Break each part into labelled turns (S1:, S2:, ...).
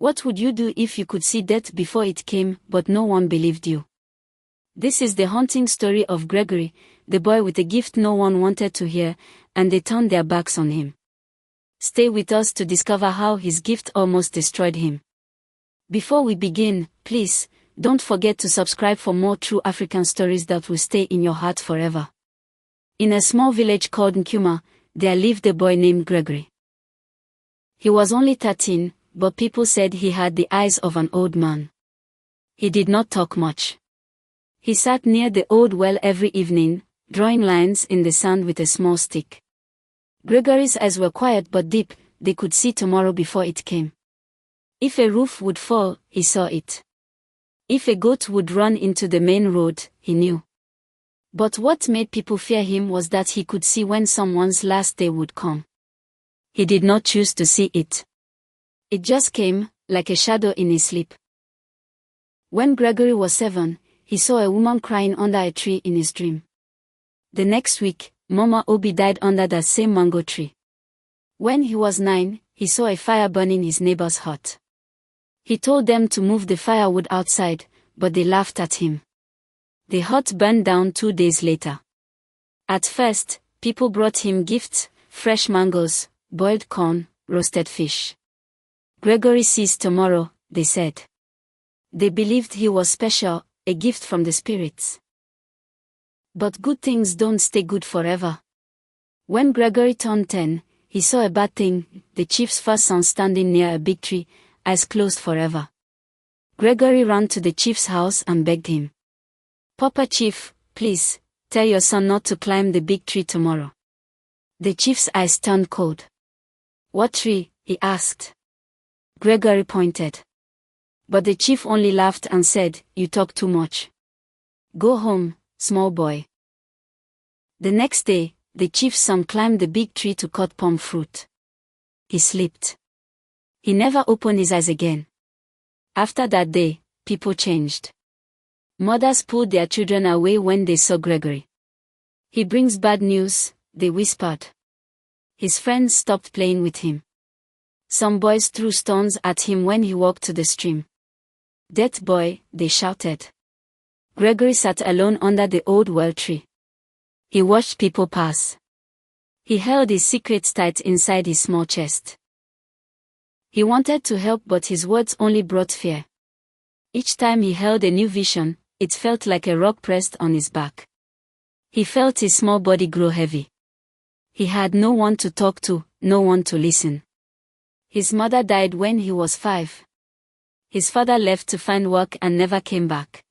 S1: What would you do if you could see death before it came, but no one believed you? This is the haunting story of Gregory, the boy with a gift no one wanted to hear, and they turned their backs on him. Stay with us to discover how his gift almost destroyed him. Before we begin, please, don't forget to subscribe for more true African stories that will stay in your heart forever. In a small village called Nkuma, there lived a boy named Gregory. He was only 13, but people said he had the eyes of an old man. He did not talk much. He sat near the old well every evening, drawing lines in the sand with a small stick. Gregory's eyes were quiet but deep, they could see tomorrow before it came. If a roof would fall, he saw it. If a goat would run into the main road, he knew. But what made people fear him was that he could see when someone's last day would come. He did not choose to see it. It just came, like a shadow in his sleep. When Gregory was 7, he saw a woman crying under a tree in his dream. The next week, Mama Obi died under that same mango tree. When he was 9, he saw a fire burning his neighbor's hut. He told them to move the firewood outside, but they laughed at him. The hut burned down 2 days later. At first, people brought him gifts, fresh mangoes, boiled corn, roasted fish. Gregory sees tomorrow, they said. They believed he was special, a gift from the spirits. But good things don't stay good forever. When Gregory turned 10, he saw a bad thing, the chief's first son standing near a big tree, eyes closed forever. Gregory ran to the chief's house and begged him. "Papa Chief, please, tell your son not to climb the big tree tomorrow." The chief's eyes turned cold. "What tree?" he asked. Gregory pointed. But the chief only laughed and said, "You talk too much. Go home, small boy." The next day, the chief's son climbed the big tree to cut palm fruit. He slept. He never opened his eyes again. After that day, people changed. Mothers pulled their children away when they saw Gregory. "He brings bad news," they whispered. His friends stopped playing with him. Some boys threw stones at him when he walked to the stream. "Death boy," they shouted. Gregory sat alone under the old well tree. He watched people pass. He held his secrets tight inside his small chest. He wanted to help, but his words only brought fear. Each time he held a new vision, it felt like a rock pressed on his back. He felt his small body grow heavy. He had no one to talk to, no one to listen. His mother died when he was 5. His father left to find work and never came back.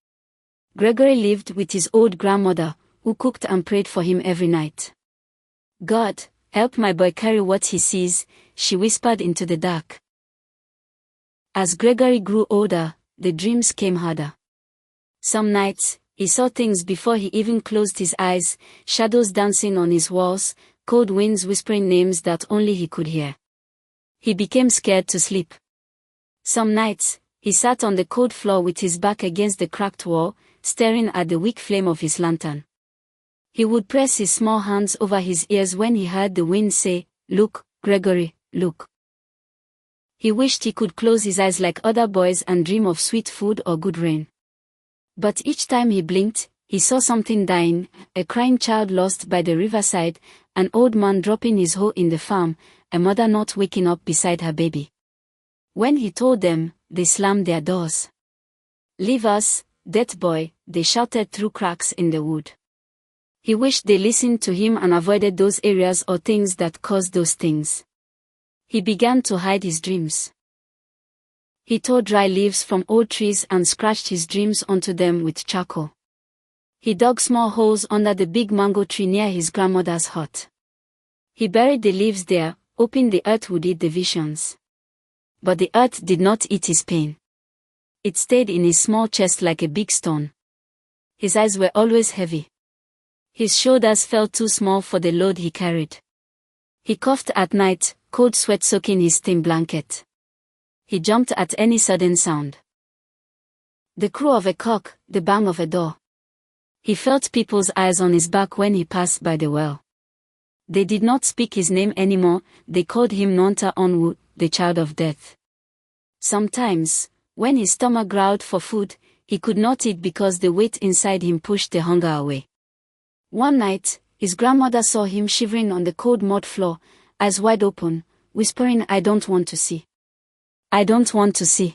S1: Gregory lived with his old grandmother, who cooked and prayed for him every night. "God, help my boy carry what he sees," she whispered into the dark. As Gregory grew older, the dreams came harder. Some nights, he saw things before he even closed his eyes, shadows dancing on his walls, cold winds whispering names that only he could hear. He became scared to sleep. Some nights, he sat on the cold floor with his back against the cracked wall, staring at the weak flame of his lantern. He would press his small hands over his ears when he heard the wind say, "Look, Gregory, look." He wished he could close his eyes like other boys and dream of sweet food or good rain. But each time he blinked, he saw something dying, a crying child lost by the riverside, an old man dropping his hoe in the farm, a mother not waking up beside her baby. When he told them, they slammed their doors. "Leave us, death boy," they shouted through cracks in the wood. He wished they listened to him and avoided those areas or things that caused those things. He began to hide his dreams. He tore dry leaves from old trees and scratched his dreams onto them with charcoal. He dug small holes under the big mango tree near his grandmother's hut. He buried the leaves there, hoping the earth would eat the visions. But the earth did not eat his pain. It stayed in his small chest like a big stone. His eyes were always heavy. His shoulders felt too small for the load he carried. He coughed at night, cold sweat soaking his thin blanket. He jumped at any sudden sound. The crow of a cock, the bang of a door. He felt people's eyes on his back when he passed by the well. They did not speak his name anymore, they called him Nonta Onwu, the child of death. Sometimes, when his stomach growled for food, he could not eat because the weight inside him pushed the hunger away. One night, his grandmother saw him shivering on the cold mud floor, eyes wide open, whispering, "I don't want to see. I don't want to see."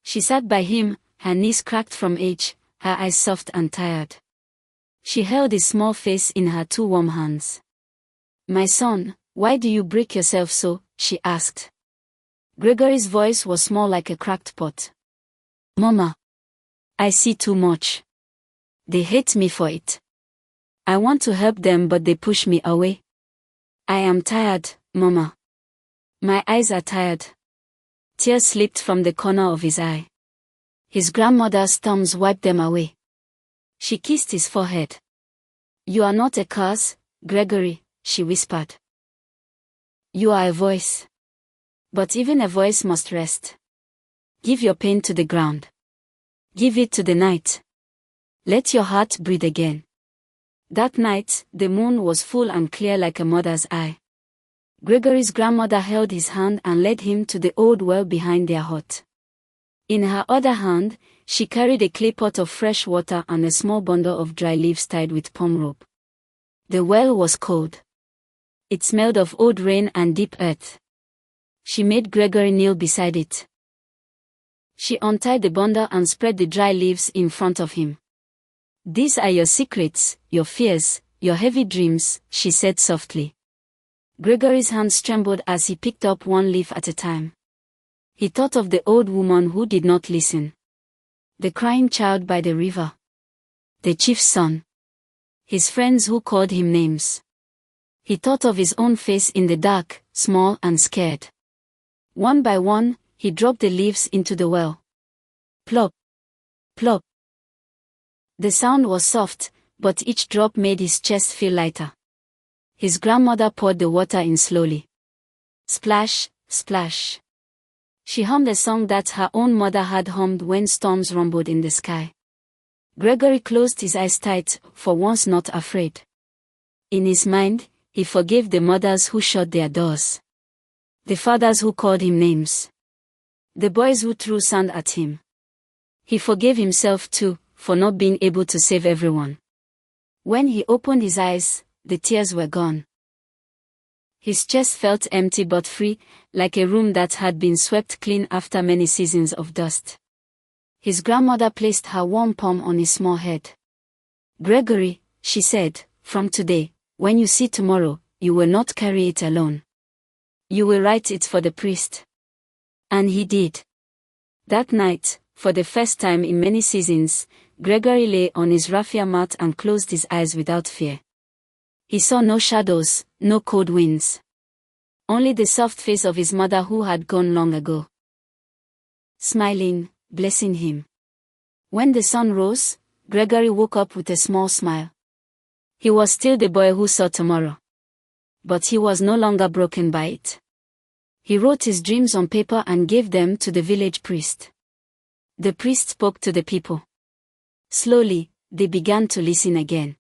S1: She sat by him, her knees cracked from age, her eyes soft and tired. She held his small face in her two warm hands. "My son, why do you break yourself so?" she asked. Gregory's voice was small like a cracked pot. "Mama, I see too much. They hate me for it. I want to help them but they push me away. I am tired, Mama. My eyes are tired." Tears slipped from the corner of his eye. His grandmother's thumbs wiped them away. She kissed his forehead. "You are not a curse, Gregory," she whispered. "You are a voice. But even a voice must rest. Give your pain to the ground. Give it to the night. Let your heart breathe again." That night, the moon was full and clear like a mother's eye. Gregory's grandmother held his hand and led him to the old well behind their hut. In her other hand, she carried a clay pot of fresh water and a small bundle of dry leaves tied with palm rope. The well was cold. It smelled of old rain and deep earth. She made Gregory kneel beside it. She untied the bundle and spread the dry leaves in front of him. "These are your secrets, your fears, your heavy dreams," she said softly. Gregory's hands trembled as he picked up one leaf at a time. He thought of the old woman who did not listen. The crying child by the river. The chief's son. His friends who called him names. He thought of his own face in the dark, small and scared. One by one, he dropped the leaves into the well. Plop. Plop. The sound was soft, but each drop made his chest feel lighter. His grandmother poured the water in slowly. Splash, splash. She hummed a song that her own mother had hummed when storms rumbled in the sky. Gregory closed his eyes tight, for once not afraid. In his mind, he forgave the mothers who shut their doors. The fathers who called him names. The boys who threw sand at him. He forgave himself too, for not being able to save everyone. When he opened his eyes, the tears were gone. His chest felt empty but free, like a room that had been swept clean after many seasons of dust. His grandmother placed her warm palm on his small head. "Gregory," she said, "from today, when you see tomorrow, you will not carry it alone. You will write it for the priest." And he did. That night, for the first time in many seasons, Gregory lay on his raffia mat and closed his eyes without fear. He saw no shadows, no cold winds. Only the soft face of his mother who had gone long ago. Smiling, blessing him. When the sun rose, Gregory woke up with a small smile. He was still the boy who saw tomorrow. But he was no longer broken by it. He wrote his dreams on paper and gave them to the village priest. The priest spoke to the people. Slowly, they began to listen again.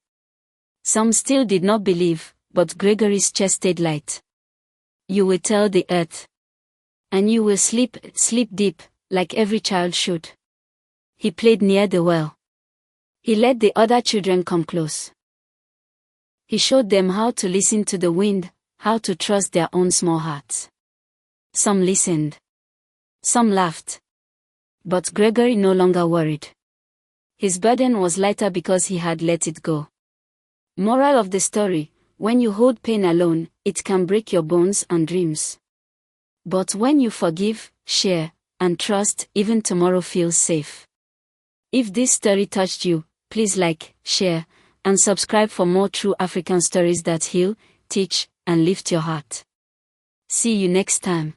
S1: Some still did not believe, but Gregory's chest stayed light. "You will tell the earth. And you will sleep deep, like every child should." He played near the well. He let the other children come close. He showed them how to listen to the wind, how to trust their own small hearts. Some listened. Some laughed. But Gregory no longer worried. His burden was lighter because he had let it go. Moral of the story: when you hold pain alone, it can break your bones and dreams. But when you forgive, share, and trust, even tomorrow feels safe. If this story touched you, please like, share, and subscribe for more true African stories that heal, teach, and lift your heart. See you next time.